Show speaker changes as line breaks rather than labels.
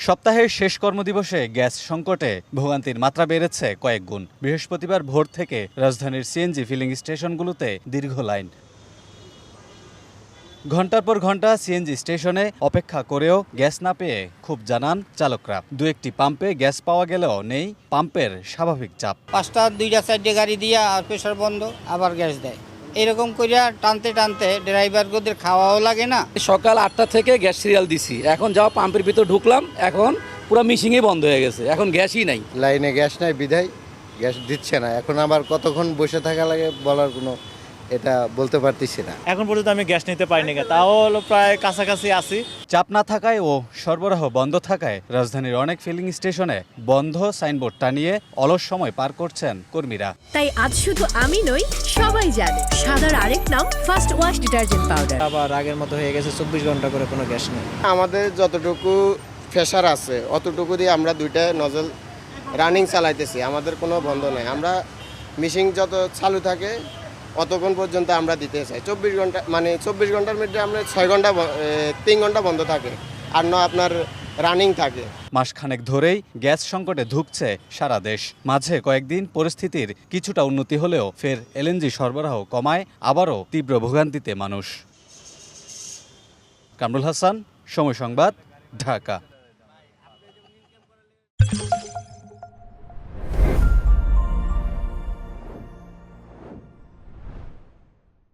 সপ্তাহের শেষ কর্মদিবসে গ্যাস সংকটে ভোগান্তির মাত্রা বেড়েছে কয়েক গুণ। বৃহস্পতিবার ভোর থেকে রাজধানীর সিএনজি ফিলিং স্টেশনগুলোতে দীর্ঘ লাইন। ঘণ্টার পর ঘণ্টা সিএনজি স্টেশনে অপেক্ষা করেও গ্যাস না পেয়ে ক্ষোভ জানান চালকরা। দু একটি পাম্পে গ্যাস পাওয়া গেলেও নেই পাম্পের স্বাভাবিক চাপ।
5টা 2টা 4টে গাড়ি দিয়ে আর প্রেসার বন্ধ, আবার গ্যাস দেয়। এরকম করিয়া টানতে টানতে ড্রাইভারদের খাওয়াও লাগে না।
সকাল 8টা থেকে গ্যাস সিরিয়াল দিছি, এখন যাও পাম্পের ভিতর ঢুকলাম, এখন পুরো মিশিংই বন্ধ হয়ে গেছে, এখন গ্যাসই নাই।
লাইনে গ্যাস নাই বিধায় গ্যাস দিচ্ছে না। এখন আবার কতক্ষণ বসে থাকা লাগে বলার কোনো এটা বলতে পারতেছি না।
এখন পর্যন্ত আমি গ্যাস নিতে পারিনি, তাও হলো প্রায় কাছাকাছি আছি।
চাপ না থাকায় ও সরবরাহ বন্ধ থাকায় রাজধানীর অনেক ফিলিং স্টেশনে বন্ধ সাইনবোর্ড টানিয়ে অলস সময় পার করছেন কর্মীরা।
তাই আজ শুধু আমি নই, সবাই জানে সাদার আরেক নাম ফার্স্ট ওয়াশ ডিটারজেন্ট পাউডার।
আবার আগের মতো হয়ে গেছে, 24 ঘন্টা করে কোনো গ্যাস নেই।
আমাদের যতটুকু প্রেশার আছে অতটুকু দিয়ে আমরা দুইটা নজল রানিং চালাইতেছি, আমাদের কোনো বন্ধ নাই। আমরা মেশিন যত চালু থাকে অতক্ষণ পর্যন্ত আমরা দিতে চাই। 24 ঘন্টা মানে 24 ঘন্টার মধ্যে আমরা 6 ঘন্টা 3 ঘন্টা বন্ধ থাকে, আর না আপনার রানিং থাকে।
মাসখানেক ধরেই গ্যাস সংকটে ধুঁকছে সারা দেশ। মাঝে কয়েকদিন পরিস্থিতির কিছুটা উন্নতি হলেও ফের এলএনজি সরবরাহ কমায় আবারও তীব্র ভোগান্তিতে মানুষ। কামরুল হাসান, সময় সংবাদ, ঢাকা।